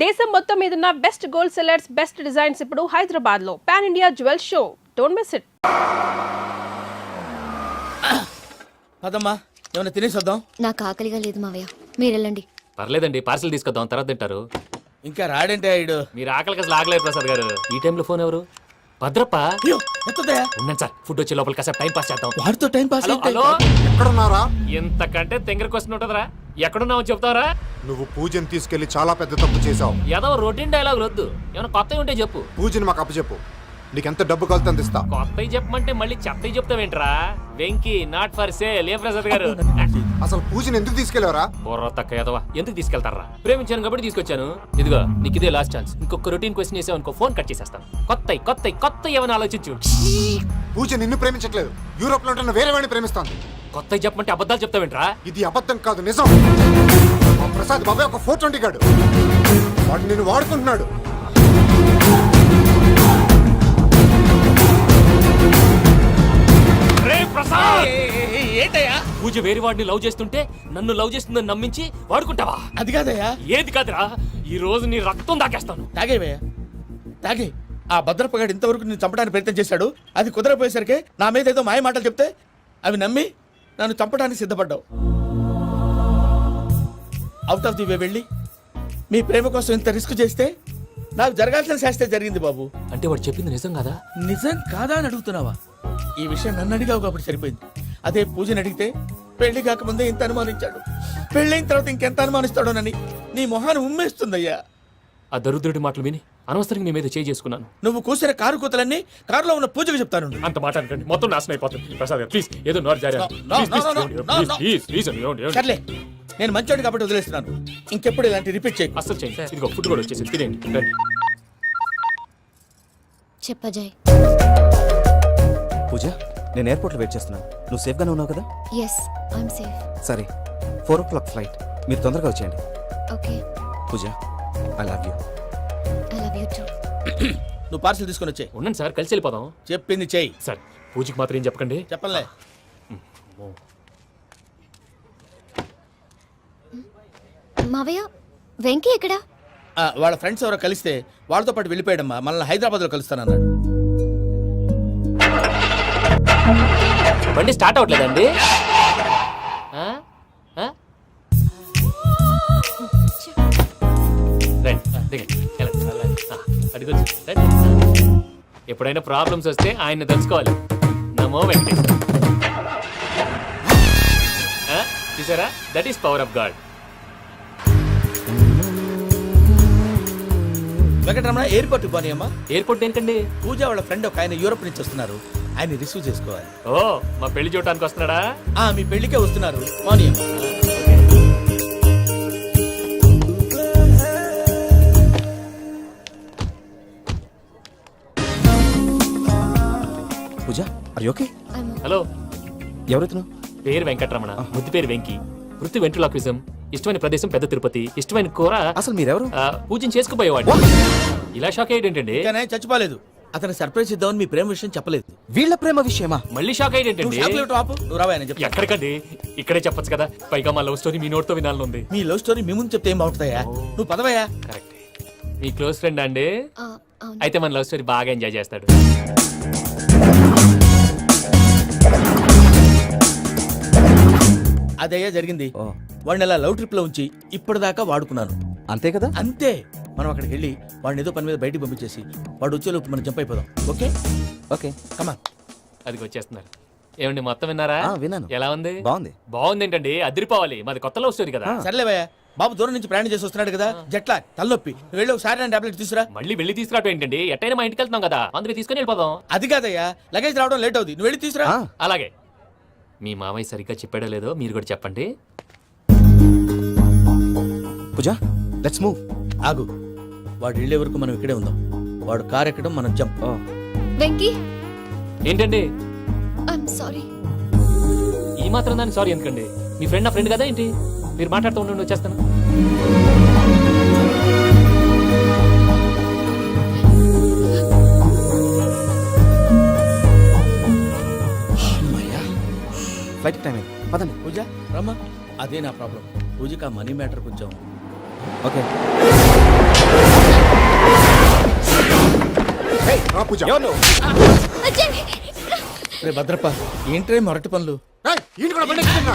దేశం మొత్తం మీదున్న best gold sellers, best designs ఇప్పుడు హైదరాబాద్ లో pan India jewel show. Don't miss it. పదమ్మా, ఏమైనా తినేసి వద్దాం. నాకు ఆకలిగా లేదు మావయ్య, మీరు వెళ్ళండి. పర్లేదండి, పార్సిల్ తీసుకొద్దాం, తర్వాత తింటారు. ఇంకా రాడంటే ఆయుడు. మీరు ఆకలికి అసలు ఆగలేదు ప్రసాద్ గారు. ఈ టైంలో ఫోన్ ఎవరు? భద్రప్ప. అయ్యో, ఎత్తదయ్యా. ఉన్నాను సార్, ఫుడ్ వచ్చే లోపల కాసేపు టైం పాస్ చేద్దాం. వాడితో టైం పాస్. హలో హలో, ఎక్కడున్నారా? ఇంతకంటే తెంగర క్వశ్చన్ ఉంటుందిరా. ఎక్కడున్నావు చెప్తావరా? నువ్వు పూజని తీసుకెళ్లి చాలా పెద్ద తప్పు చేశావు. ఏదో రొటీన్ డైలాగ్ వద్దు, ఏమైనా కొత్తవి ఉంటే చెప్పు. పూజని మాకు అప్పచెప్పు, నీకెంత డబ్బు కలితే అందిస్తా. కొత్తవి చెప్పమంటే మళ్ళీ చెత్తవి చెప్తావేంట్రా? Venky not for sale. ఏ ప్రసాద్ గారు, అసలు పూజని ఎందుకు తీసుకెళ్లేవరా? బొర్ర తక్క ఏదవా, ఎందుకు తీసుకెళ్తారా? ప్రేమించాను కాబట్టి తీసుకొచ్చాను. ఇదిగో నీకు ఇదే లాస్ట్ ఛాన్స్. ఇంకొక రొటీన్ క్వశ్చన్ చేసావు అనుకో, ఫోన్ కట్ చేసేస్తాను. కొత్త ఏమైనా ఆలోచించు. పూజ నిన్ను ప్రేమించట్లేదు, యూరోప్ లో ఉంటున్న వేరే వాడిని ప్రేమిస్తాను. కొత్తవి చెప్పమంటే అబద్ధాలు చెప్తావేంట్రా? ఇది అబద్ధం కాదు, నిజం. మా ప్రసాద్ బాబాయ్ ఒక 420 గాడు, వాడు నిన్ను వాడుకుంటున్నాడు. ఏంటయ్యా? పూజ వేరే వాడిని లవ్ చేస్తుంటే నన్ను లవ్ చేస్తుందని నమ్మించి వాడుకుంటావా? అది కాదయ్యా. ఏది కాదురా, ఈ రోజు నీ రక్తం దాకేస్తాను. తాగేవయ్యా, తాగే. ఆ భద్రపగాడు ఇంతవరకు నేను చంపడానికి ప్రయత్నం చేశాడు. అది కుదరపోయేసరికి నా మీద ఏదో మాయ మాటలు చెప్తే అవి నమ్మి నన్ను చంపడానికి సిద్ధపడ్డావు. అవుట్ ఆఫ్ ది వే వెళ్ళి మీ ప్రేమ కోసం ఇంత రిస్క్ చేస్తే నాకు జరగాల్సిన శాస్త్రే జరిగింది బాబు. అంటే వాడు చెప్పింది నిజం కదా? నిజం కాదా అని అడుగుతున్నావా? ఈ విషయం నన్ను అడిగావు కాబట్టి సరిపోయింది. అదే పూజని అడిగితే పెళ్లి కాకముందే ఇంత అనుమానించాడు, పెళ్ళైన తర్వాత ఇంకెంత అనుమానిస్తాడోనని నీ మొహాన్ని ఉమ్మేస్తుందయ్యా. ఆ దరిద్రుడి మాటలు విని అనవసరంగా నీ మీద చేయి చేసుకున్నాను. నువ్వు కూసిన కారు కూతలన్నీ కారులో ఉన్న పూజకు చెప్తాను. అంత మాట అనకండి, మొత్తం నాశనం అయిపోతుంది. ప్రసాద్ గారు ప్లీజ్, ఏదో నోరు జారీ. సర్లే, నేను మంచోడు కాబట్టి వదిలేస్తున్నాను. ఇంకెప్పుడు ఇలాంటి రిపీట్ చేయి. అస్సలు చేయండి. ఇదిగో ఫుడ్ కూడా వచ్చేసి తినేయండి, రండి. చెప్పజాయ్. పూజ, నేను ఎయిర్పోర్ట్లో వెయిట్ చేస్తున్నాను. నువ్వు సేఫ్గానే ఉన్నావు కదా? Yes, I'm safe. సరే, 4 o'clock ఫ్లైట్. మీరు తొందరగా వచ్చేయండి. Okay. Pooja, I love you. I love you too. నువ్వు పార్సిల్ తీసుకొని వచ్చే. ఉండండి సార్, కలిసి వెళ్ళిపోదాం. చెప్పింది చెయ్యి. సార్, పూజకి మాత్రం ఏం చెప్పకండి. చెప్పలే. మావయ్య, వెంకీ ఎక్కడా? వాళ్ళ ఫ్రెండ్స్ ఎవరో కలిస్తే వాళ్ళతో పాటు వెళ్ళిపోయాడమ్మా. మనల్ని హైదరాబాద్లో కలుస్తానన్నాడు. బండి స్టార్ట్ అవ్వట్లేదండి. ఎప్పుడైనా ప్రాబ్లమ్స్ వస్తే ఆయన్ని తెలుసుకోవాలి. నమో వెంకటేశ్వర. చూసారా, that is power of God. Venkataramana, airport పోనీ అమ్మా. ఎయిర్పోర్ట్ ఏంటండి? పూజ వాళ్ళ ఫ్రెండ్ ఒక ఆయన యూరోప్ నుంచి వస్తున్నారు, ఆయన రిసీవ్ చేసుకోవాలి. ఓ, మా పెళ్లి చూడటానికి వస్తున్నాడా? మీ పెళ్లికే వస్తున్నారు. పోనీ అమ్మా. పూజ, ఆర్ యు ఓకే? హలో, ఎవరైతును? పేరు వెంకటరమణ, ముద్దు పేరు వెంకీ, వృత్తి వెంట్రులాక్విజం, ఇష్టమైన ప్రదేశం పెద్ద తిరుపతి, ఇష్టమైన కూర. అసలు మీరెవరు? పూజను చేసుకుపోయేవాడు. ఇలా షాక్ అయ్యేటండి. కానీ ఆయన చచ్చిపోలేదు. అతను సర్ప్రైజ్ ఇద్దామని మీ ప్రేమ విషయం చెప్పలేదు. వీళ్ళ ప్రేమ విషయమా? మళ్ళీ షాక్ అయ్యేటండి. నువ్వు రావా అని చెప్పి. ఎక్కడికండి, ఇక్కడే చెప్పొచ్చు కదా. పైగా మా లవ్ స్టోరీ మీ నోట్తో వినాలని ఉంది. మీ లవ్ స్టోరీ మీ ముందు చెప్తే ఏం బాగుంటుందయ్యా? నువ్వు పదవయ్యా. కరెక్ట్. మీ క్లోజ్ ఫ్రెండ్ అండి? అవును. అయితే మన లవ్ స్టోరీ బాగా ఎంజాయ్ చేస్తాడు. అదయ్యా జరిగింది. వాడిని అలా లవ్ ట్రిప్ లో ఉంచి ఇప్పటిదాకా వాడుకున్నాను. అంతే కదా? అంతే. మనం అక్కడికి వెళ్ళి వాడిని ఏదో పని మీద బయటికి పంపించేసి వాడు వచ్చేలోపు మనం జంప్ అయిపోదాం. ఓకే ఓకే, కమా. అది వచ్చేస్తున్నారు. ఏమండి, మొత్తం విన్నారా? విన్నాను. ఎలా ఉంది? బాగుంది. బాగుంది ఏంటండి, అదిరిపోవాలి. మాది కొత్త లవ్ స్టోరీ కదా. సర్లేవయ్యా, బాబు దూరం నుంచి ప్రయాణం చేసి వస్తున్నాడు కదా, జట్లా తలనొప్పి. నువ్వు వెళ్ళి ఒకసారి టాబ్లెట్ తీసుకురా. మళ్ళీ వెళ్ళి తీసుకురావడం ఏంటండి? ఎట్టైనా మా ఇంటికి వెళ్తున్నాం కదా, అందుకే తీసుకుని వెళ్ళిపోదాం. అది కాదయ్యా, లగేజ్ రావడం లేట్ అవుతుంది. నువ్వు వెళ్ళి తీసుకురా. అలాగే. మీ మామయ్య సరిగ్గా చెప్పాడో లేదో మీరు కూడా చెప్పండి. పూజ, లెట్స్ మూవ్. ఆగు, వాడు వెళ్ళే వరకు మనం ఇక్కడే ఉందాం. వాడు కార్ ఎక్కడం, మనం జంప్. వెంకీ, ఏంటండి ఐఎమ్ సారీ. ఈ మాత్రం దాన్ని సారీ ఎందుకండి? మీ ఫ్రెండ్ నా ఫ్రెండ్ కదా ఏంటి? మీరు మాట్లాడుతూ ఉండండి, వచ్చేస్తాను. ఫ్లైట్ టైం అయింది, పదండి. పూజ రమ్మా. అదే నా ప్రాబ్లం. పూజకి ఆ మనీ మ్యాటర్ కొంచెం. ఓకే. రా పూజ. రే భద్రప్ప ఏంట్రే మొరటి పనులు? ఏయ్, ఈయన కూడా బండి ఎక్కుతున్నా.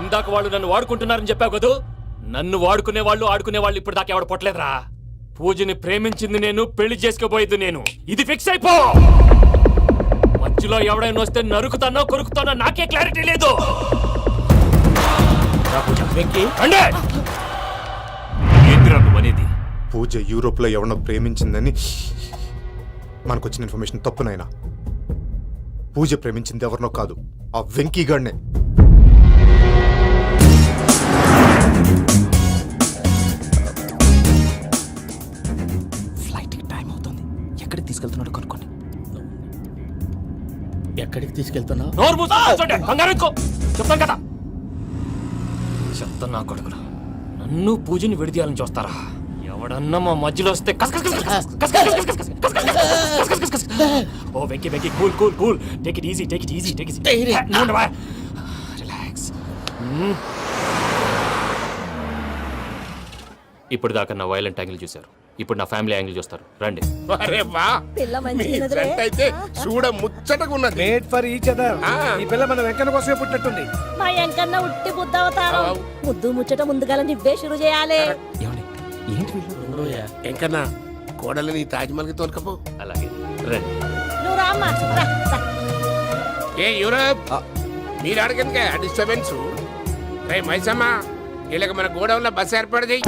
ఇందాక వాళ్ళు నన్ను వాడుకుంటున్నారని చెప్పావు కదూ. నన్ను వాడుకునే వాళ్ళు ఆడుకునే వాళ్ళు ఇప్పుడు దాకా ఎవడ పొట్టలేదురా. పూజని ప్రేమించింది నేను, పెళ్లి చేసుకోబోయేది నేను. ఇది ఫిక్స్ అయిపో. మధ్యలో ఎవడైనా వస్తే నరుకుతానో కొరుకుతానో నాకే క్లారిటీ లేదు. వెంకీ అంటే ఏంటిరా నువ్వు అనేది? పూజ యూరోప్ లో ఎవరినో ప్రేమించిందని మనకొచ్చిన ఇన్ఫర్మేషన్ తప్పునైనా. పూజ ప్రేమించింది ఎవరినో కాదు, ఆ వెంకీ గాడినే. ఫ్లైట్ టైం అవుతుంది. ఎక్కడికి తీసుకెళ్తున్నాడో కనుక్కోండి. ఎక్కడికి తీసుకెళ్తున్నావు? నోరు మూసుకొని కూర్చోండి. కంగారు ఎందుకు? చెప్తాను కదా. చెప్తాను నా కొడుకురా. నన్ను పూజని విడిదీయాలని చూస్తారా? ఎవడన్నా మా మధ్యలో వస్తే ఓ Venky Venky cool cool cool. Take it easy take it easy take it easy. Relax. ఇప్పుడు దాకా నా వైలెంట్ యాంగిల్ చూశారు. ఇప్పుడు నా ఫ్యామిలీ యాంగిల్ చూస్తారు. రండి. అరే వా, మీ ఫ్రెండ్ అయితే చూడ ముచ్చటగా ఉన్నది. Made for each other. ఈ పిల్ల మన వెంకన్న కోసమే పుట్టినట్టుంది. మా ఎంకన్న ఉట్టి బుద్ధవతారం. ముద్దు ముచ్చట ముందుగా నువ్వే షురు చేయాలి. ఏమండి ఏంటి వీళ్ళు? ఎంకన్నా కోడలని తాజ్మహల్ కి తోలుకపో. అలాగే రండి. నువ్వు రామ్మా రా, రా. ఏ యూరప్, మీరు అడగనుక డిస్టర్బెన్స్. రే మైసమ్మ, వీళ్ళకి మన గోడౌన్ లో బస్సు ఏర్పాటు చేయి.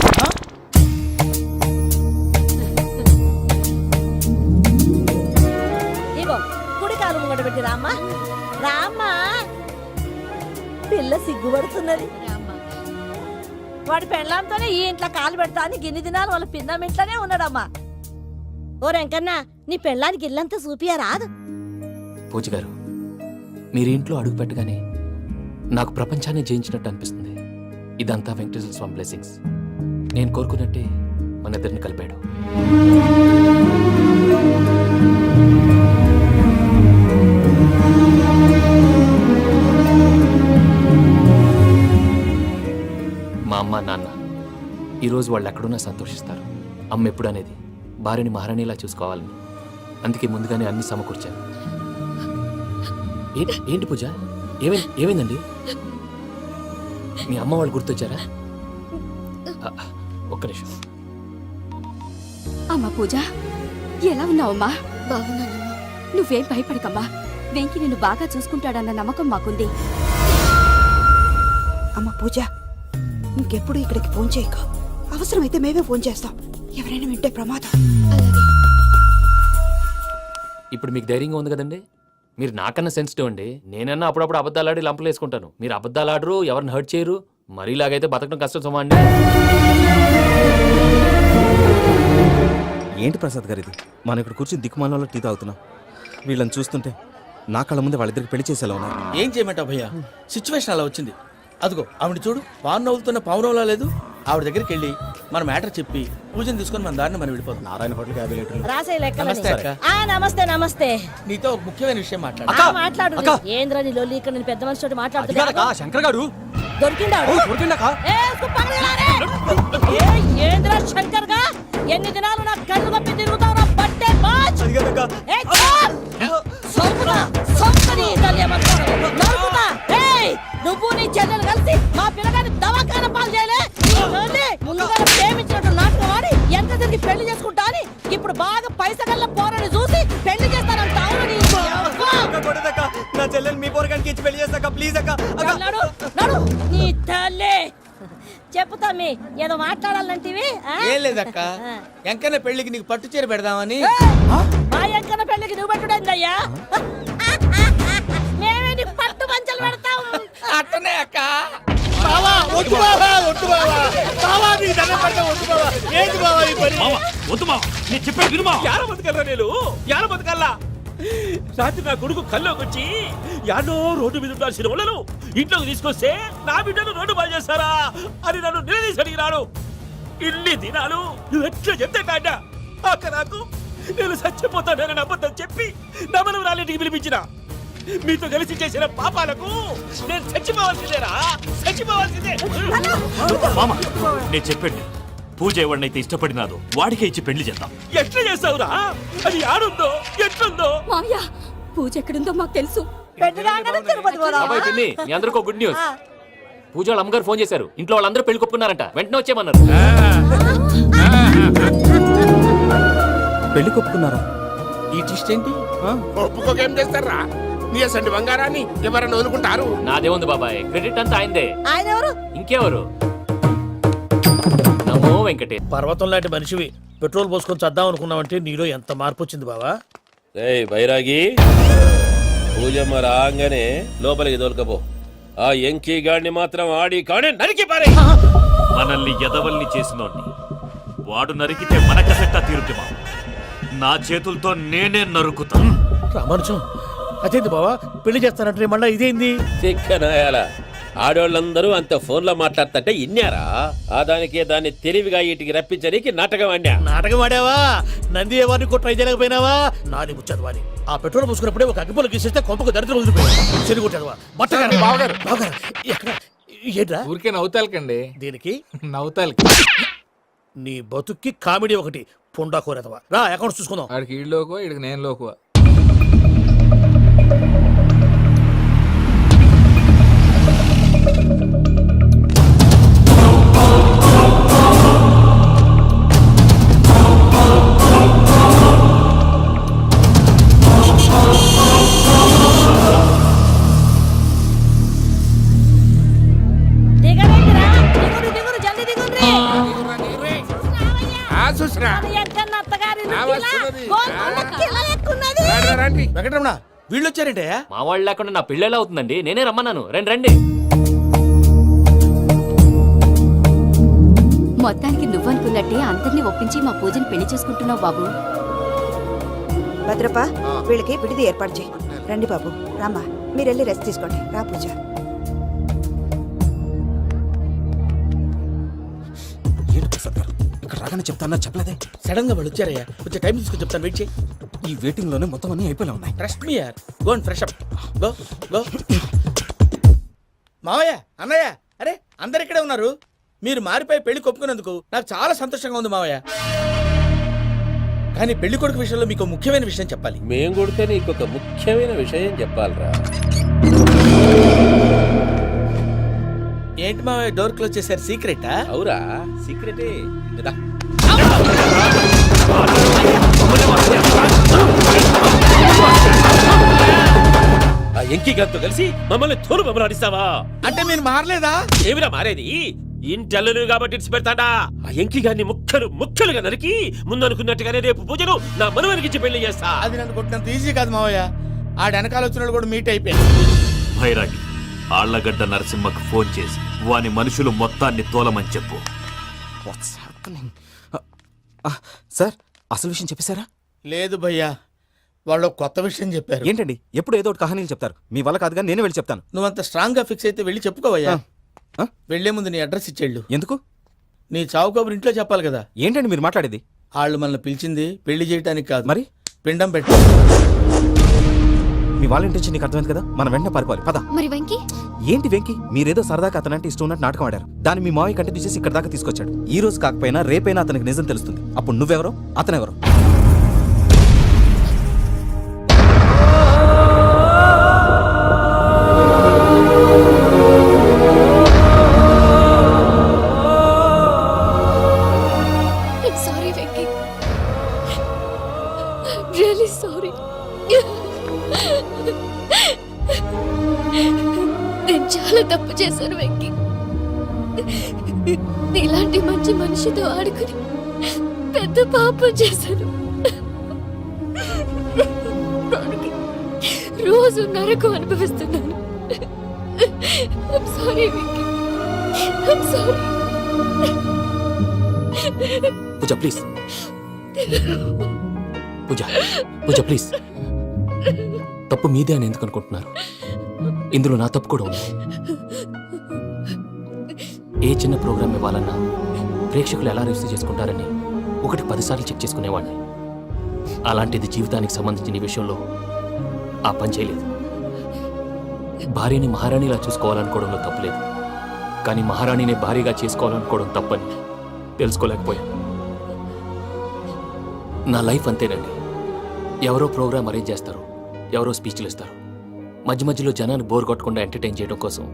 ఇగో కుడి కాలు ముంగట పెట్టి రామ్మా. రామ్మా, పిల్ల సిగ్గుపడుతున్నది. వాడి పెళ్ళాంతోనే ఈ ఇంట్లో కాలు పెడతా అని గిన్ని దినాలు వాళ్ళ పిన్నం ఇంట్లోనే ఉన్నాడమ్మా. ఓ వెంకన్న, నీ పెళ్ళానికి ఇల్లంతా చూపియా రాదు. పూజ గారు, మీరు ఇంట్లో అడుగు పెట్టగానే నాకు ప్రపంచాన్ని జయించినట్టు అనిపిస్తుంది. ఇదంతా వెంకటేశ్వర స్వామి బ్లెస్సింగ్స్. నేను కోరుకున్నట్టే మన ఇద్దరిని కలిపాడు. మా అమ్మ నాన్న ఈరోజు వాళ్ళు ఎక్కడున్నా సంతోషిస్తారు. అమ్మ ఎప్పుడు అనేది భార్యని మహారాణిలా చూసుకోవాలని. అందుకే ముందుగానే అన్ని సమకూర్చాను. ఏంటి పూజ, ఏమైందండి? మీ అమ్మ వాళ్ళు గుర్తొచ్చారా? ఒక్క నిమిషం. అమ్మా పూజ, ఎలా ఉన్నావమ్మా? బాగున్నానమ్మా. నువ్వేం భయపడకమ్మా. వెంకి నిన్ను బాగా చూసుకుంటాడన్న నమ్మకం మాకుంది. అమ్మ పూజ, ఇంకెప్పుడు ఇక్కడికి ఫోన్ చేయక. అవసరమైతే మేమే ఫోన్ చేస్తాం. ఎవరైనా వింటే ప్రమాదం. అలాగే. ఇప్పుడు మీకు ధైర్యంగా ఉంది కదండి. మీరు నాకన్నా సెన్సిటివ్ అండి. నేనన్నా అప్పుడప్పుడు అబద్ధాలాడి లంపలు వేసుకుంటాను. మీరు అబద్ధాలాడరు, ఎవరిని హర్ట్ చేయరు. మరీలాగైతే బతకడం కష్టం సుమా అండి. ఏంటి ప్రసాద్ గారు ఇది? మనం ఇక్కడ కూర్చుని దిక్కుమాలలో టీ తాగుతున్నాం. వీళ్ళని చూస్తుంటే నా కళ్ళ ముందే వాళ్ళిద్దరికి పెళ్లి చేసేలా ఉన్నారు. ఏం చేయమంటావు భయ్యా, సిచ్యువేషన్ అలా వచ్చింది. అదిగో ఆవిడ చూడు, పాను నవ్వుతున్న పావునవ్వులా లేదు. ఆవిడ దగ్గరికి వెళ్ళి మన మ్యాటర్ చెప్పి పూజను తీసుకొని మన దారిని మనం వెళ్ళిపోతాం. నారాయణ హోటల్ 50 లీటర్లు. రాసే నమస్తే అక్క. నమస్తే నమస్తే నీతో ఒక ముఖ్యమైన విషయం మాట్లాడు. మాట్లాడు ఏంద్రా నీ లొల్లి ఇక్కడ నేను పెద్ద మనిషితో మాట్లాడుతున్నా శంకర్ గారు దొరికిందాడు ఏంద్రా శంకర్ గా ఎన్ని దినాలు నా కళ్ళు కప్పి తిరుగుతావు నా బట్టే బాచ్ నువ్వు నీ చెల్లెలు కలిసి మా పిల్లగాని దవాఖాన పాలు చేయలే. ముందుగా ప్రేమించినట్టు నాటకం ఆడి ఎంత తిరిగి పెళ్లి చేసుకుంటా అని ఇప్పుడు బాగా పైసగల్ల పోరని చూసి పెళ్లి చేస్తానంట. అవును నా చెల్లెలు మీ పోరగానికి ఇచ్చి పెళ్లి చేస్తాక ప్లీజ్ అక్క. నడు నడు నీ తల్లి చెప్పుతామి ఏదో మాట్లాడాలంటివి ఏం లేదక్క, ఎంకన్న పెళ్లికి నీకు పట్టు చీర పెడదామని. మా ఎంకన్న పెళ్లికి నువ్వు పెట్టుడైందయ్యా, మేమే నీ పట్టు పంచలు పెడతాం. అట్టనే అక్క. బావా వద్దు బావా, వద్దు బావా, బావా నీ దండం పెడతా, వద్దు బావా. ఏంటి బావా ఈ పని? వద్దు మా నేను చెప్పే విను మా యార బతకల్లా నేను యార బతకల్లా. రాత్రి నా కొడుకు కల్లోకి వచ్చి యాడో రోడ్డు మీద ఉండాల్సిన వాళ్ళను ఇంట్లోకి తీసుకొస్తే నా బిడ్డను రోడ్డు బాగా చేస్తారా అని నన్ను నిలదీసి అడిగినాడు. ఇన్ని దినాలు నువ్వు ఎట్లా చెప్తే కాడ అక్క నాకు నేను చచ్చిపోతానని అబద్ధం చెప్పి నా మనవరాలింటికి పిలిపించిన. మీతో కలిసి చేసిన పాపాలకు నేను చచ్చిపోవాల్సిందేరా, చచ్చిపోవాల్సిందే. మామ నేను చెప్పండి, పూజ ఎవరినైతే ఇష్టపడినాదో వాడికే ఇచ్చి పెళ్లి చేద్దాం. ఎట్లా చేస్తావురా? అది ఆడుందో ఎట్లుందో. మావయ్య పూజ ఎక్కడుందో మాకు తెలుసు. తిరుపతి బాబాయ్ పిన్ని, మీ అందరికీ గుడ్ న్యూస్. పూజ వాళ్ళ అమ్మగారు ఫోన్ చేశారు, ఇంట్లో వాళ్ళందరూ పెళ్లి కొప్పుకున్నారంట, వెంటనే వచ్చేయమన్నారు. పెళ్లి కొప్పుకున్నారా? ఈ ట్విస్ట్ ఏంటి? ఒప్పుకోకేం చేస్తారా? నీ అసంటి బంగారాన్ని ఎవరన్నా వదులుకుంటారు? నాదే ఉంది బాబాయ్, క్రెడిట్ అంతా ఆయనదే. ఆయన ఎవరు? ఇంకెవరు? నమో వెంకటే. పర్వతం లాంటి మనిషివి పెట్రోల్ పోసుకొని చద్దాం అనుకున్నావంటే నీలో ఎంత మార్పు వచ్చింది బావా. బైరాగి పూజమ్మ రాగానే లోపలికి దొరకపో. ఆ ఎంకీ గాడిని మాత్రం ఆడి కాడే నరికి పారే. మనల్ని ఎదవల్ని చేసినోడ్ని వాడు నరికితే మనకసెట్టా తీరుతుమా? నా చేతులతో నేనే నరుకుతా. రామానుజం అదేంది బావా, పెళ్లి చేస్తానంటే మళ్ళా ఇదేంది? చిక్కనాయాల ఆడోళ్ళందరూ అంత ఫోన్లో మాట్లాడుతుంటే ఇన్నారా? ఆ దానికే దాన్ని తెలివిగా వీటికి రప్పించడానికి నాటకం ఆడా. నాటకం ఆడావా? నంది ఎవరిని కూడా ట్రై చేయలేకపోయినావా? నాది ముచ్చదు వాని. ఆ పెట్రోల్ పోసుకున్నప్పుడే ఒక అగ్గిపొల గీసేస్తే కొంపకు దరిద్రం వదిలిపోయాడు. చెరుగుంటాడువా బట్టగారు బావగారు బావగారు ఎక్కడ ఏంట్రా? ఊరికే నవ్వుతాలకండి. దీనికి నవ్వుతాలకి నీ బతుక్కి కామెడీ ఒకటి పుండా కోరేదవా. రా అకౌంట్స్ చూసుకుందాం. ఆడికి ఈడులోకో ఇడికి నేను లోకువ. దిగరేంద్రా, దిగురు దిగురు జల్దీ దిగుర్రి. చూసినా ఎంకన్న అత్తగారి వస్తున్నది. రండి. వెంకటరమణ వీళ్ళు వచ్చారంటే మా వాళ్ళు లేకుండా నా పెళ్ళేలా అవుతుందండి? నేనే రమ్మన్నాను, రండి రండి. మొత్తానికి నువ్వనుకున్నట్టే అందరినీ ఒప్పించి మా పూజని పెళ్లి చేసుకుంటున్నావు బాబు. భద్రప్ప వీళ్ళకి విడిది ఏర్పాటు చేయి. రండి బాబు, రామ్మా మీరు వెళ్ళి రెస్ట్ తీసుకోండి. రా పూజ. ఏంటి ప్రసాద్ గారు ఇక్కడ రాగానే చెప్తానా చెప్పలేదే? సడన్ గా వాళ్ళు వచ్చారయ్యా, కొంచెం టైం తీసుకొని చెప్తాను, వెయిట్ చేయి. ఈ వెయిటింగ్ లోనే మొత్తం అన్ని అయిపోయినా ఉన్నాయి. ట్రస్ట్ మీ యార్, go and fresh up. Go go. మావయ్య అన్నయ్య, అరే అందరు ఇక్కడే ఉన్నారు. మీరు మారిపోయి పెళ్లి కొప్పుకున్నందుకు నాకు చాలా సంతోషంగా ఉంది మావయ్య. కానీ పెళ్లి కొడుకు విషయంలో మీకు ముఖ్యమైన విషయం చెప్పాలి. మేం కొడితే నీకు ఒక ముఖ్యమైన విషయం చెప్పాలరా. ఏంటి మావయ్య డోర్ క్లోజ్ చేశారు? సీక్రెటా? అవురా, సీక్రెటే కదా. ఆ ఎంకి గారితో కలిసి మమ్మల్ని తోలు బొమ్మలాడిస్తావా? అంటే మీరు మారలేదా? ఏమిరా మారేది? ఇంటల్లు కాబట్టి ఇడిచి పెడతాడా? ఆ ఎంకి గారిని ముక్కలు ముక్కలుగా నరికి ముందు అనుకున్నట్టుగానే రేపు పూజను నా మనవనికిచ్చి పెళ్లి చేస్తా. అది నన్ను కొట్టినంత ఈజీ కాదు మావయ్య. ఆ వెనకాల వచ్చిన కూడా మీట్ అయిపోయింది. భైరాగి ఆళ్లగడ్డ నరసింహకు ఫోన్ చేసి వాని మనుషులు మొత్తాన్ని తోలమని చెప్పు. సార్ అసలు విషయం చెప్పేశారా? లేదు భయ్యా, వాళ్ళు ఒక కొత్త విషయం చెప్పారు. ఏంటండి ఎప్పుడు ఏదో ఒకటి కహానీలు చెప్తారు, మీ వల్ల కాదుగా నేనే వెళ్ళి చెప్తాను. నువ్వంత స్ట్రాంగ్ గా ఫిక్స్ అయితే వెళ్ళి చెప్పుకోవయ్యా. ఆ? వెళ్లే ముందు నీ అడ్రస్ ఇచ్చేళ్ళు. ఎందుకు? నీ చావు కబురు ఇంట్లో చెప్పాలి కదా. ఏంటండి మీరు మాట్లాడేది? వాళ్ళు మనల్ని పిలిచింది పెళ్లి చేయడానికి కాదు, మరి పిండం పెట్టు. మీ వాళ్ళ ఇంటెన్షన్ నీకు అర్థమైంది కదా, మనం వెంటనే పారిపోవాలి. పద. మరి వెంకీ? ఏంటి వెంకి, మీరేదో సరదాగా అతనంటే ఇష్టం ఉన్నట్టు నాటకం ఆడారు. దాన్ని మీ మావయ్య కంటిన్యూ చేసి ఇక్కడ దాకా తీసుకొచ్చాడు. ఈ రోజు కాకపోయినా రేపైనా అతనికి నిజం తెలుస్తుంది. అప్పుడు నువ్వెవరో అతనెవరో. Sorry Venky, really sorry. నేను చాలా తప్పు చేశాను వెంకీ. ఇలాంటి మంచి మనిషితో ఆడుకుని పెద్ద పాపం చేశాను. దానికి రోజు నరకం అనుభవిస్తున్నాను. I'm sorry, Venky. I'm sorry. Pooja please, Pooja Pooja please. తప్పు మీదే అని ఎందుకు అనుకుంటున్నారు? ఇందులో నా తప్పు కూడా ఉంది. ఏ చిన్న ప్రోగ్రామ్ ఇవ్వాలన్నా ప్రేక్షకులు ఎలా రిసీవ్ చేసుకుంటారని 10 సార్లు చెక్ చేసుకునేవాడిని. అలాంటిది జీవితానికి సంబంధించిన ఈ విషయంలో ఆ పని చేయలేదు. భార్యని మహారాణిలా చూసుకోవాలనుకోవడంలో తప్పులేదు, కానీ మహారాణిని భార్యగా చేసుకోవాలనుకోవడం తప్పని తెలుసుకోలేకపోయాను. నా లైఫ్ అంతేనండి. ఎవరో ప్రోగ్రామ్ అరేంజ్ చేస్తారు, ఎవరో స్పీచ్లు ఇస్తారు. మధ్య మధ్యలో జనాన్ని బోర్ కొట్టకుండా ఎంటర్టైన్ చేయడం కోసం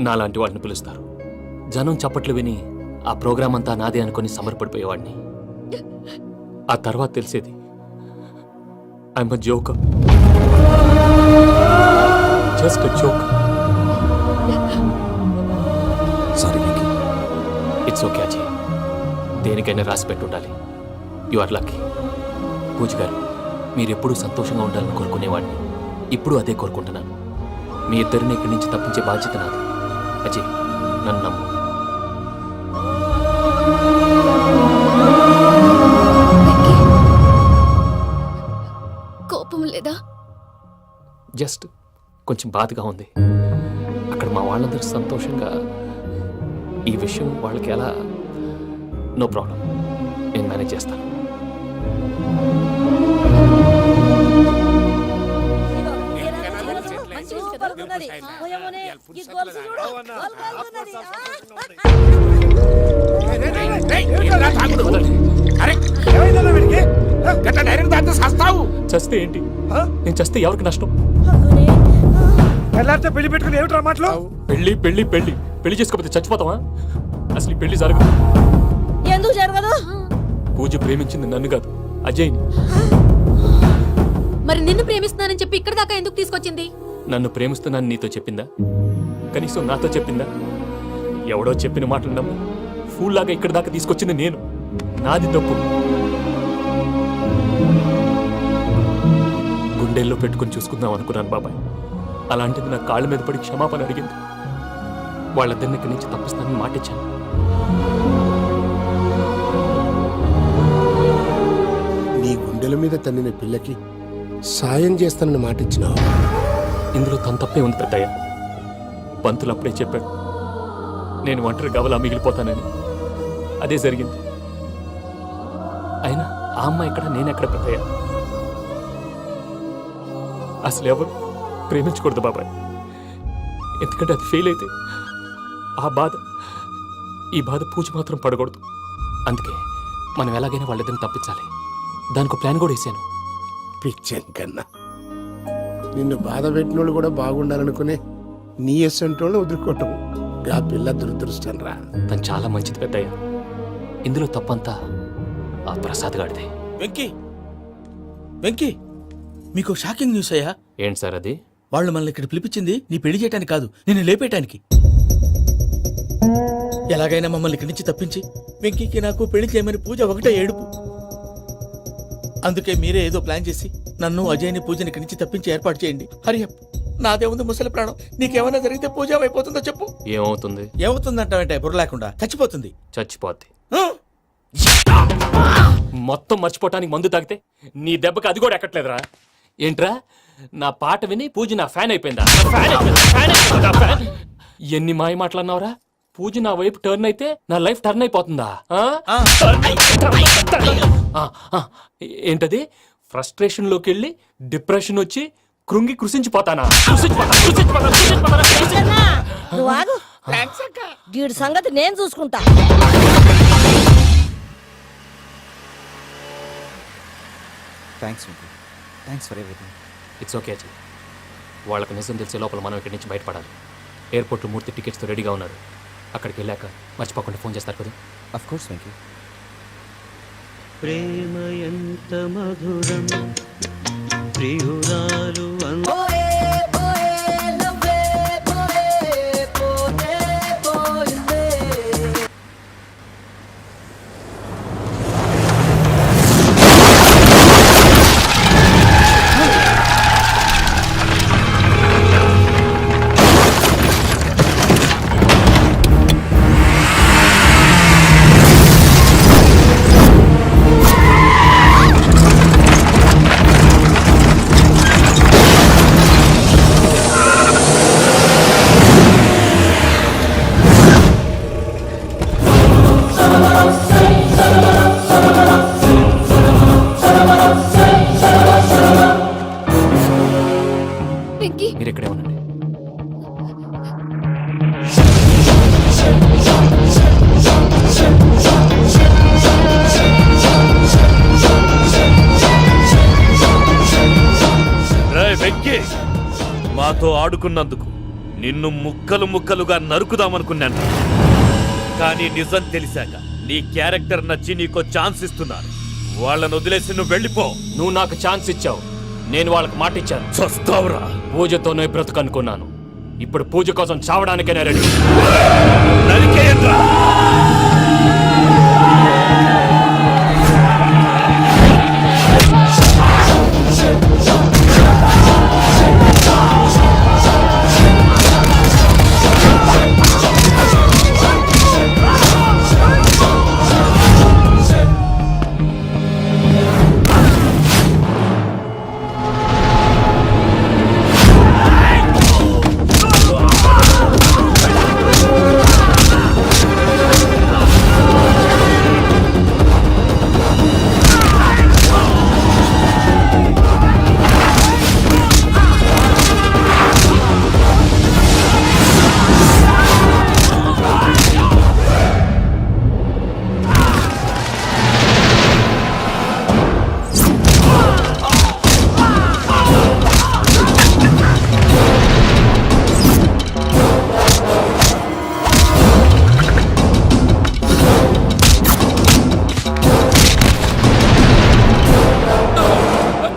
నాలాంటి వాళ్ళని పిలుస్తారు. జనం చప్పట్లు విని ఆ ప్రోగ్రామ్ అంతా నాదే అనుకుని సమర్పడిపోయేవాడిని. ఆ తర్వాత తెలిసేది I am a joker, just a joker. Sorry Venky. It's okay Ajay, దేనికైనా రాసి పెట్టుండాలి. You are lucky. పూజ గారు, మీరెప్పుడూ సంతోషంగా ఉండాలని కోరుకునేవాడిని. ఇప్పుడు అదే కోరుకుంటున్నాను. మీ ఇద్దరిని ఇక్కడి నుంచి తప్పించే బాధ్యత నాది. అజయ్, నన్ను నమ్ము. కోపం లేదా? జస్ట్ కొంచెం బాధగా ఉంది. అక్కడ మా వాళ్ళందరూ సంతోషంగా ఈ విషయం వాళ్ళకి ఎలా. నో ప్రాబ్లం, నేను మేనేజ్ చేస్తాను. చస్తే ఏంటి? నేను చస్తే ఎవరికి నష్టం? పెళ్లి పెట్టుకుని ఏమిట్రా మాటలు? పెళ్లి పెళ్లి పెళ్లి పెళ్లి చేసుకోకపోతే చచ్చిపోతావా? అసలు ఈ పెళ్లి జరగదు. ఎందుకు జరగదు? పూజ ప్రేమించింది నన్ను కాదు, అజయ్ని. మరి నిన్ను ప్రేమిస్తున్నానని చెప్పి ఇక్కడ దాకా ఎందుకు తీసుకొచ్చింది? నన్ను ప్రేమిస్తున్నాను నీతో చెప్పిందా? కనీసం నాతో చెప్పిందా? ఎవడో చెప్పిన మాటలు నమ్ము ఫూల్ లాగా ఇక్కడ దాకా తీసుకొచ్చింది నేను. నాది తప్పు. గుండెల్లో పెట్టుకుని చూసుకుందాం అనుకున్నాను బాబాయ్. అలాంటిది నా కాళ్ళ మీద పడి క్షమాపణ అడిగింది. వాళ్ళిద్దరిని ఇక్కడి నుంచి తప్పిస్తానని మాటిచ్చాను. నీ గుండెల మీద తన్నిన పిల్లకి సాయం చేస్తానని మాటిచ్చినావు. ఇందులో తన తప్పే ఉంది పెద్దయ్య. పంతులు అప్పుడే చెప్పాడు నేను ఒంటరి గవలా మిగిలిపోతానని. అదే జరిగింది. అయినా ఆ అమ్మాయి ఎక్కడ, నేనెక్కడ పెద్దయ్య? అసలు ఎవరు ప్రేమించకూడదు బాబాయ్. ఎందుకంటే అది ఫెయిల్ అయితే ఈ బాధ పూజ మాత్రం పడకూడదు. అందుకే మనం ఎలాగైనా వాళ్ళిద్దరిని తప్పించాలి. దానికి ప్లాన్ కూడా వేసాను. పిచ్చంకన్నా, నిన్ను బాధ పెట్టినోళ్ళు కూడా బాగుండాలనుకునే నీ ఎస్సంటోళ్ళు వదులుకోవటం ఆ పిల్ల దురదృష్టం రా. తను చాలా మంచిది పెద్దయ్య. ఇందులో తప్పంతా ఆ ప్రసాద్ గాడిదే. వెంకీ, వెంకీ, మీకు షాకింగ్ న్యూస్ అయ్యా. ఏంటి సార్ అది? వాళ్ళు మనల్ని ఇక్కడ పిలిపించింది నీ పెళ్లి చేయడానికి కాదు, నిన్ను లేపేయటానికి. ఎలాగైనా మమ్మల్ని ఇక్కడి నుంచి తప్పించి వెంకీకి నాకు పెళ్లి చేయమని పూజ ఒకటే ఏడుపు. అందుకే మీరే ఏదో ప్లాన్ చేసి నన్ను అజయ్ని పూజని ఇక్కడి నుంచి తప్పించి ఏర్పాటు చేయండి. హరియప్, నాదేముంది ముసలి ప్రాణం. నీకేమైనా జరిగితే పూజ అయిపోతుందో చెప్పు. ఏమవుతుంది? ఏమవుతుందంటావంటే బుర్ర లేకుండా చచ్చిపోతుంది. చచ్చిపోద్ది. మొత్తం మర్చిపోవటానికి మందు తాగితే నీ దెబ్బకి అది కూడా ఎక్కట్లేదురా. ఏంట్రా నా పాట విని పూజ నా ఫ్యాన్ అయిపోయిందా ఫ్యాన్ అయిపోయిందా? ఫ్యాన్ అయిపోయిందా? ఫ్యాన్? ఎన్ని మాయ మాటలన్నావురా? పూజ నా వైపు టర్న్ అయితే నా లైఫ్ టర్న్ అయిపోతుందా ఆ? ఆ, ఆ, ఏంటది ఫ్రస్ట్రేషన్ లోకి వెళ్ళి డిప్రెషన్ వచ్చి కృంగి కృషించిపోతానా? వెంకన్నా, నువ్వు ఆగు. వీడి సంగతి నేను చూసుకుంటా. Thanks thanks for everything. It's okay Ajay. వాళ్ళకి నిజం తెలిసే లోపల మనం ఇక్కడి నుంచి బయటపడాలి. ఎయిర్పోర్ట్లో మూర్తి టికెట్స్తో రెడీగా ఉన్నారు. అక్కడికి వెళ్ళాక మర్చిపోకుండా ఫోన్ చేస్తారు కదా. Of course Venky. ప్రేమ ఎంత మధురం ప్రియురాలు వెంకీ మీరు ఇక్కడే ఉండండి. వెంకీ మాతో ఆడుకున్నందుకు నిన్ను ముక్కలు ముక్కలుగా నరుకుదామనుకున్నాను. కానీ నిజం తెలిసాక నీ క్యారెక్టర్ నచ్చి నీకో ఛాన్స్ ఇస్తున్నారు. వాళ్ళను వదిలేసి నువ్వు వెళ్ళిపో. నువ్వు నాకు ఛాన్స్ ఇచ్చావు, నేను వాళ్ళకి మాట ఇచ్చాను. చస్తావురా. పూజతోనే బ్రతుకనుకున్నాను. ఇప్పుడు పూజ కోసం చావడానికైనా రెడీ. నరికేయండ్రా.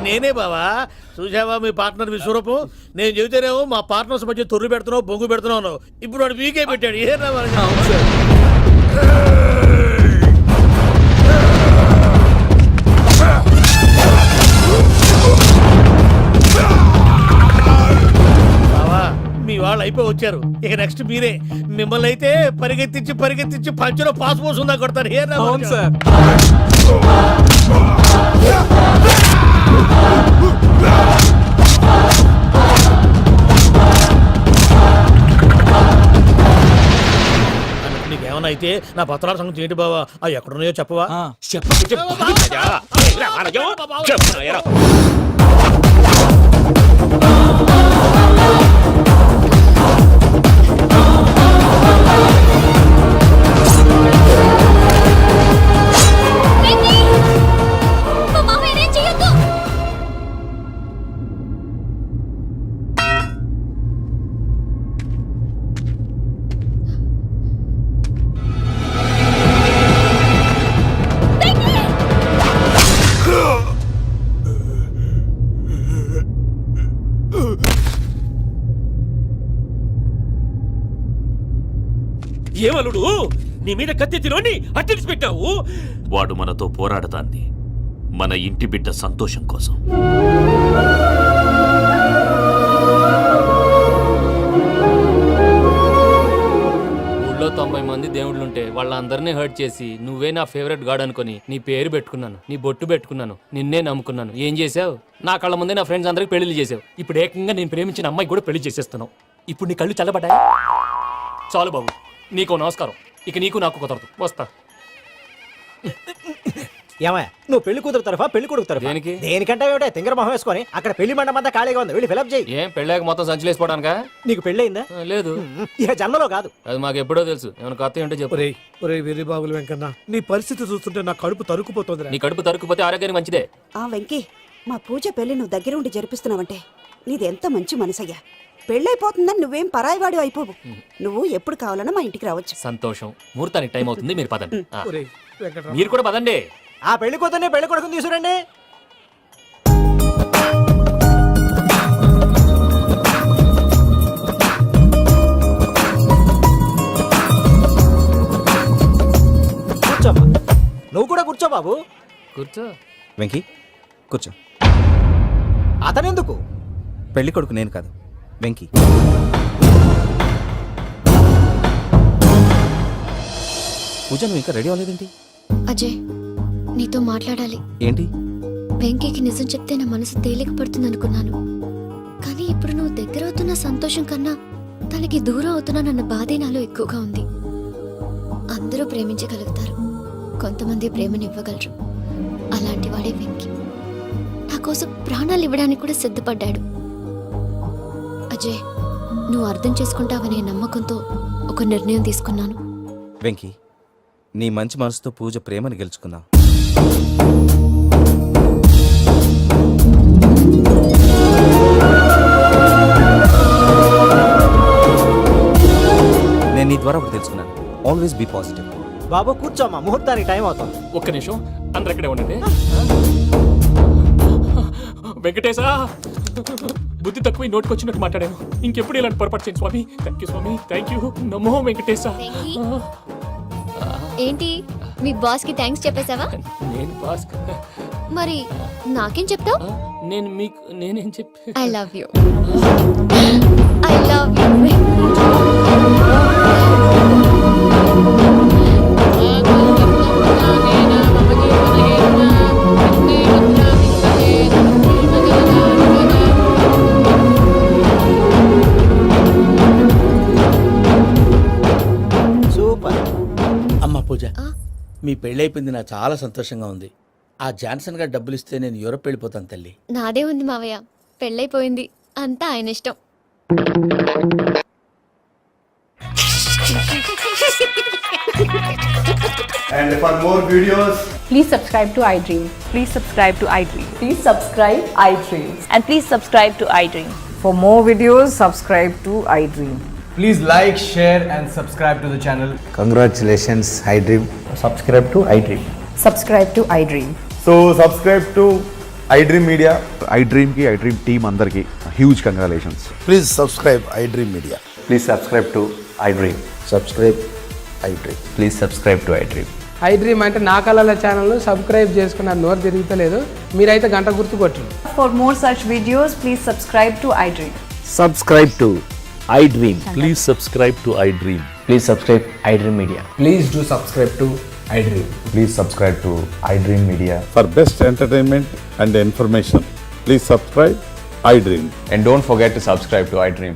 నేనే బావా. చూసావా మీ పార్ట్నర్ విశ్వరూపం? నేను చెబితేనేమో మా పార్ట్నర్స్ మధ్య తొర్రు పెడుతున్నావు, బొంగు పెడుతున్నావు. ఇప్పుడు వాడు వీకే పెట్టాడు. ఏ బావా, మీ వాళ్ళు అయిపోయి వచ్చారు. ఇక నెక్స్ట్ మీరే. మిమ్మల్ని అయితే పరిగెత్తించి పరిగెత్తించి పంచలో పాస్ పోసుందా కొడతారు. ఏ అవును సార్. నీకేమన్నా అయితే నా పత్రాల సంగతి ఏంటి బావా? అవి ఎక్కడున్నాయో చెప్పవా? వెంకీ మా మామయ్య ఏం చేయొద్దు. ఏమలుడు నీ మీద కత్తెత్తిలోని అట్టెలిసి పెట్టావు. వాడు మనతో పోరాడతాంది మన ఇంటి బిడ్డ సంతోషం కోసం. ఊళ్ళో 90 మంది దేవుళ్ళుంటే వాళ్ళ వాళ్ళందరినీ హర్ట్ చేసి నువ్వే నా ఫేవరెట్ గాడ్ అనుకొని నీ పేరు పెట్టుకున్నాను, నీ బొట్టు పెట్టుకున్నాను, నిన్నే నమ్ముకున్నాను. ఏం చేసావు? నా కళ్ళ ముందే నా ఫ్రెండ్స్ అందరికి పెళ్లి చేసావు. ఇప్పుడు ఏకంగా నేను ప్రేమించిన అమ్మాయి కూడా పెళ్లి చేసేస్తున్నావు. ఇప్పుడు నీ కళ్ళు చల్లబడ్డాయి. చాలు బాబు, నీకు నమస్కారం. ఇక నీకు నాకు కుదరదు. వస్తా. ఏమయ్య నువ్వు పెళ్లి కూతురు తరఫా పెళ్లి కొడుకు తరఫా? దేనికి? దేనికంటే ఏమిటే తింగర మొహం వేసుకొని అక్కడ పెళ్లి మండపం అంతా ఖాళీగా ఉంది, వెళ్ళి ఫిలప్ చేయి. ఏం పెళ్ళాక మొత్తం సంచలేసిపోవడానికా? నీకు పెళ్ళయిందా? లేదు. ఇక జన్మలో కాదు. అది మాకు ఎప్పుడో తెలుసు. ఏమైనా కొత్త ఉంటే చెప్పు. వెర్రి బాబులు వెంకన్న, నీ పరిస్థితి చూస్తుంటే నా కడుపు తరుక్కుపోతుంది. నీ కడుపు తరుక్కుపోతే ఆరోగ్యానికి మంచిదే. ఆ వెంకీ, మా పూజ పెళ్లి నువ్వు దగ్గరుండి జరిపిస్తున్నావంటే నీది ఎంత మంచి మనసయ్యా. పెళ్ళైపోతుందని నువ్వేం పరాయివాడు అయిపోవు. నువ్వు ఎప్పుడు కావాలన్నా మా ఇంటికి రావచ్చు. సంతోషం. ముహూర్తానికి టైం అవుతుంది, మీరు పదండి. మీరు కూడా పదండి. ఆ పెళ్లి కూతుర్ని పెళ్లి కొడుకుని తీసుకురండి. కూర్చోమ్మా, నువ్వు కూడా కూర్చో బాబు. కూర్చో. వెంకీ కూర్చో. అతనెందుకు? పెళ్లి కొడుకు నేను కాదు, వెంకీ. పూజ, నువ్వు ఇంకా రెడీ అవ్వలేదేంటి? అజయ్, నీతో మాట్లాడాలి. ఏంటి? వెంకీకి నిజం చెప్తే నా మనసు తేలిక పడుతుంది అనుకున్నాను. కానీ ఇప్పుడు నువ్వు దగ్గర అవుతున్న సంతోషం కన్నా తనకి దూరం అవుతున్నానన్న బాధే నాలో ఎక్కువగా ఉంది. అందరూ ప్రేమించగలుగుతారు, కొంతమంది ప్రేమనివ్వగలరు. అలాంటి వాడే వెంకీ. నా కోసం ప్రాణాలు ఇవ్వడానికి కూడా సిద్ధపడ్డాడు. అజయ్, నువ్వు అర్థం చేసుకుంటావనే నమ్మకంతో ఒక నిర్ణయం తీసుకున్నాను. వెంకీ, నీ మంచి మనసుతో పూజ ప్రేమని గెలుచుకున్నావు. నేను నీ ద్వారా ఒకటి తెలుసుకున్నాను. Always be positive. బాబు కూర్చోమ్మా, ముహూర్తానికి టైం అవుతుంది. ఒక్క నిమిషం, అందరు ఎక్కడే ఉండండి. వెంకటేశా, బుద్ధి తక్కువ నోటికొచ్చినట్టు మాట్లాడాను. ఇంకెప్పుడు ఇలాంటి పొరపాటు చేయండి స్వామి. థ్యాంక్ యూ స్వామి, థ్యాంక్ యూ. నమో వెంకటేశా. ఏంటి, మీ బాస్ కి థ్యాంక్స్ చెప్పేశావా? నేను బాస్. మరి నాకేం చెప్తావు? నేను మీకు నేనేం చెప్పి I love you. I love you. Super. అమ్మ పూజ, మీ పెళ్ళైపోయింది, నాకు చాలా సంతోషంగా ఉంది. ఆ జాన్సన్ గారు డబ్బులు ఇస్తే నేను యూరప్ వెళ్ళిపోతాను తల్లి. నాదే ఉంది మావయ్య, పెళ్ళైపోయింది, అంతా ఆయన ఇష్టం. And for more videos, Please subscribe to iDream. Please subscribe to iDream. Please subscribe iDream. And please subscribe to iDream. For more videos, subscribe to iDream. Please like, share and subscribe to the channel. congratulations, iDream. Subscribe to iDream. Subscribe to iDream. So subscribe to iDream Media. iDream ki iDream team andarki huge congratulations. Please subscribe I dream media. Please subscribe to iDream. Subscribe I dream. Please subscribe to iDream. I dream అంటే నా కళల channel subscribe చేసుకున్న నోరు తిరుగుతలేదు. మీరైతే గంట గుర్తు కొట్టండి. For more such videos, please subscribe to iDream. Subscribe to iDream. Please subscribe to iDream. Please subscribe iDream Media. Please do subscribe to iDream. Please subscribe to iDream Media. For best entertainment and information, please subscribe iDream. And don't forget to subscribe to iDream.